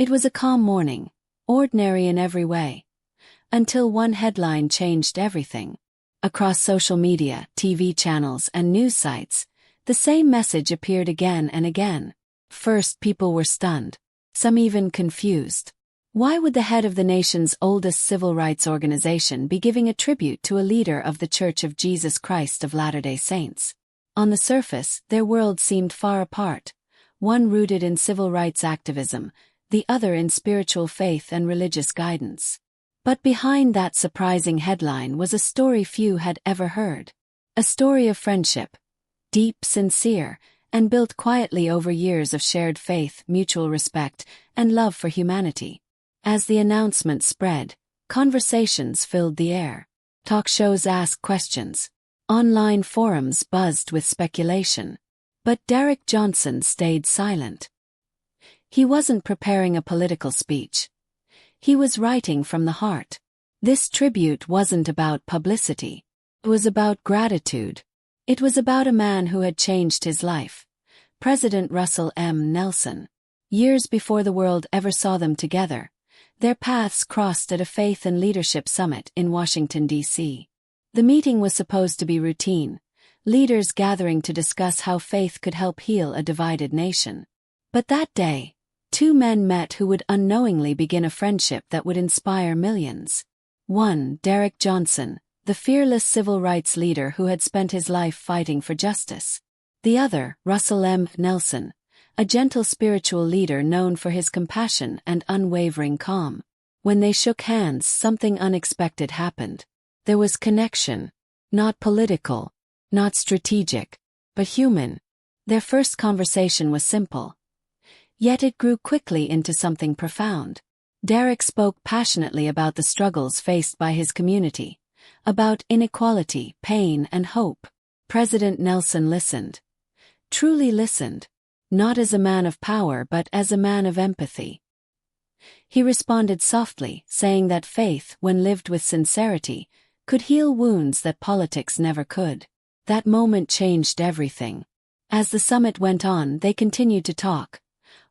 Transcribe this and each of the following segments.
It was a calm morning, ordinary in every way. Until one headline changed everything. Across social media, TV channels, and news sites, the same message appeared again and again. First, people were stunned. Some even confused. Why would the head of the nation's oldest civil rights organization be giving a tribute to a leader of the Church of Jesus Christ of Latter-day Saints? On the surface, their worlds seemed far apart, one rooted in civil rights activism, the other in spiritual faith and religious guidance. But behind that surprising headline was a story few had ever heard. A story of friendship, deep, sincere, and built quietly over years of shared faith, mutual respect, and love for humanity. As the announcement spread, conversations filled the air. Talk shows asked questions. Online forums buzzed with speculation. But Derrick Johnson stayed silent. He wasn't preparing a political speech. He was writing from the heart. This tribute wasn't about publicity. It was about gratitude. It was about a man who had changed his life. President Russell M. Nelson. Years before the world ever saw them together, their paths crossed at a faith and leadership summit in Washington, D.C. The meeting was supposed to be routine, leaders gathering to discuss how faith could help heal a divided nation. But that day, two men met who would unknowingly begin a friendship that would inspire millions. One, Derrick Johnson, the fearless civil rights leader who had spent his life fighting for justice. The other, Russell M. Nelson, a gentle spiritual leader known for his compassion and unwavering calm. When they shook hands, something unexpected happened. There was connection. Not political, not strategic, but human. Their first conversation was simple. Yet it grew quickly into something profound. Derrick spoke passionately about the struggles faced by his community, about inequality, pain, and hope. President Nelson listened. Truly listened. Not as a man of power but as a man of empathy. He responded softly, saying that faith, when lived with sincerity, could heal wounds that politics never could. That moment changed everything. As the summit went on, they continued to talk.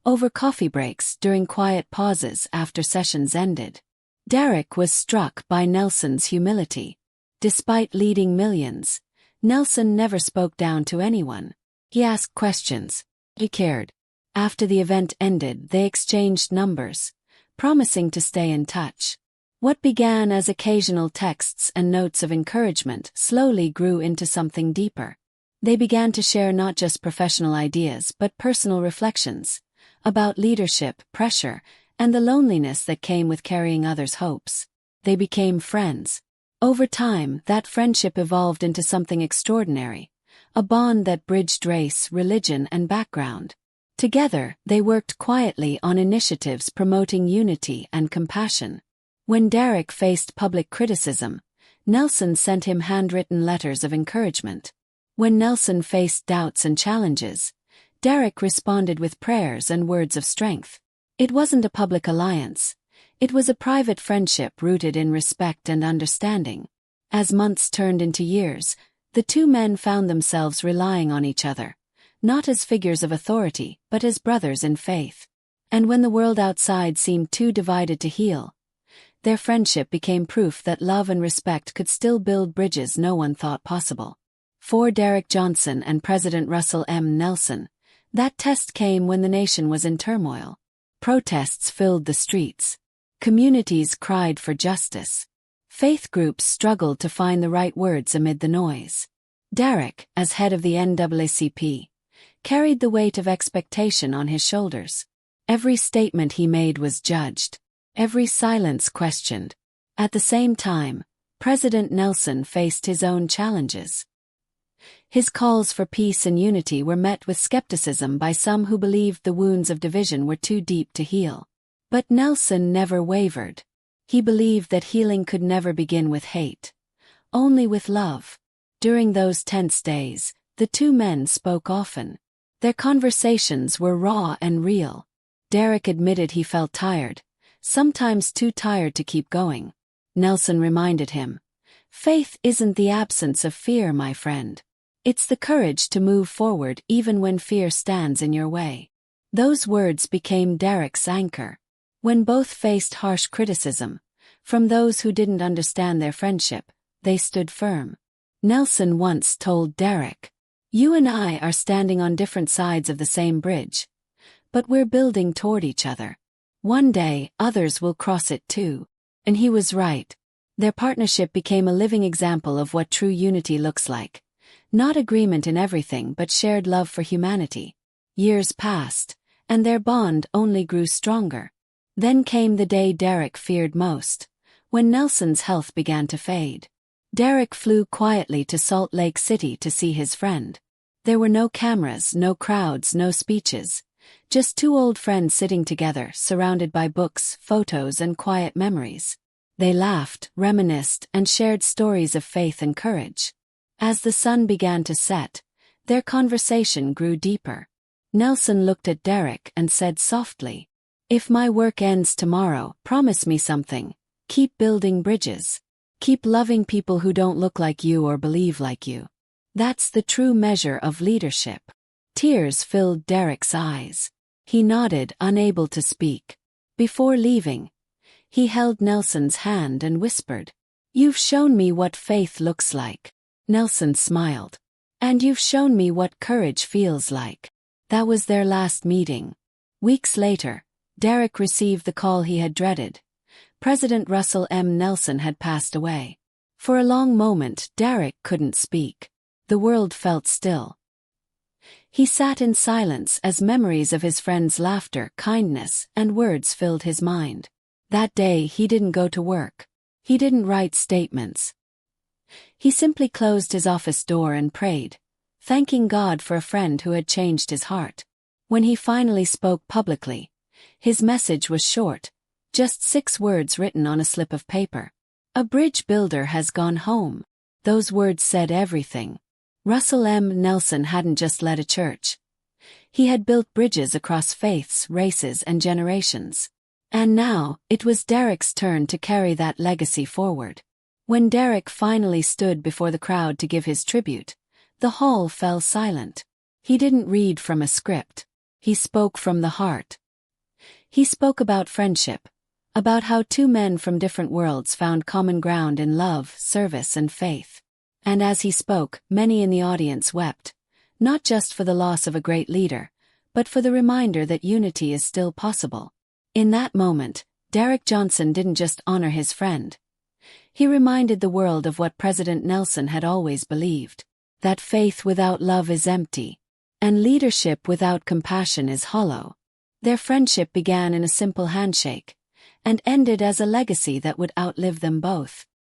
Over coffee breaks, during quiet pauses after sessions ended. Derrick was struck by Nelson's humility. Despite leading millions, Nelson never spoke down to anyone. He asked questions. He cared. After the event ended, they exchanged numbers, promising to stay in touch. What began as occasional texts and notes of encouragement slowly grew into something deeper. They began to share not just professional ideas but personal reflections about leadership, pressure, and the loneliness that came with carrying others' hopes. They became friends. Over time, that friendship evolved into something extraordinary, a bond that bridged race, religion, and background. Together, they worked quietly on initiatives promoting unity and compassion. When Derrick faced public criticism, Nelson sent him handwritten letters of encouragement. When Nelson faced doubts and challenges, Derrick responded with prayers and words of strength. It wasn't a public alliance. It was a private friendship rooted in respect and understanding. As months turned into years, the two men found themselves relying on each other, not as figures of authority, but as brothers in faith. And when the world outside seemed too divided to heal, their friendship became proof that love and respect could still build bridges no one thought possible. For Derrick Johnson and President Russell M. Nelson, that test came when the nation was in turmoil. Protests filled the streets. Communities cried for justice. Faith groups struggled to find the right words amid the noise. Derrick, as head of the NAACP, carried the weight of expectation on his shoulders. Every statement he made was judged. Every silence questioned. At the same time, President Nelson faced his own challenges. His calls for peace and unity were met with skepticism by some who believed the wounds of division were too deep to heal. But Nelson never wavered. He believed that healing could never begin with hate, only with love. During those tense days, the two men spoke often. Their conversations were raw and real. Derrick admitted he felt tired, sometimes too tired to keep going. Nelson reminded him, "Faith isn't the absence of fear, my friend. It's the courage to move forward even when fear stands in your way." Those words became Derrick's anchor. When both faced harsh criticism, from those who didn't understand their friendship, they stood firm. Nelson once told Derrick, "You and I are standing on different sides of the same bridge, but we're building toward each other. One day, others will cross it too." And he was right. Their partnership became a living example of what true unity looks like. Not agreement in everything but shared love for humanity. Years passed, and their bond only grew stronger. Then came the day Derrick feared most, when Nelson's health began to fade. Derrick flew quietly to Salt Lake City to see his friend. There were no cameras, no crowds, no speeches. Just two old friends sitting together, surrounded by books, photos, and quiet memories. They laughed, reminisced, and shared stories of faith and courage. As the sun began to set, their conversation grew deeper. Nelson looked at Derrick and said softly, "If my work ends tomorrow, promise me something. Keep building bridges. Keep loving people who don't look like you or believe like you. That's the true measure of leadership." Tears filled Derrick's eyes. He nodded, unable to speak. Before leaving, he held Nelson's hand and whispered, "You've shown me what faith looks like." Nelson smiled. "And you've shown me what courage feels like." That was their last meeting. Weeks later, Derrick received the call he had dreaded. President Russell M. Nelson had passed away. For a long moment, Derrick couldn't speak. The world felt still. He sat in silence as memories of his friend's laughter, kindness, and words filled his mind. That day he didn't go to work. He didn't write statements. He simply closed his office door and prayed, thanking God for a friend who had changed his heart. When he finally spoke publicly, his message was short, just 6 words written on a slip of paper. "A bridge builder has gone home." Those words said everything. Russell M. Nelson hadn't just led a church. He had built bridges across faiths, races, and generations. And now, it was Derrick's turn to carry that legacy forward. When Derrick finally stood before the crowd to give his tribute, the hall fell silent. He didn't read from a script. He spoke from the heart. He spoke about friendship, about how two men from different worlds found common ground in love, service, and faith. And as he spoke, many in the audience wept, not just for the loss of a great leader, but for the reminder that unity is still possible. In that moment, Derrick Johnson didn't just honor his friend. He reminded the world of what President Nelson had always believed, that faith without love is empty, and leadership without compassion is hollow. Their friendship began in a simple handshake, and ended as a legacy that would outlive them both.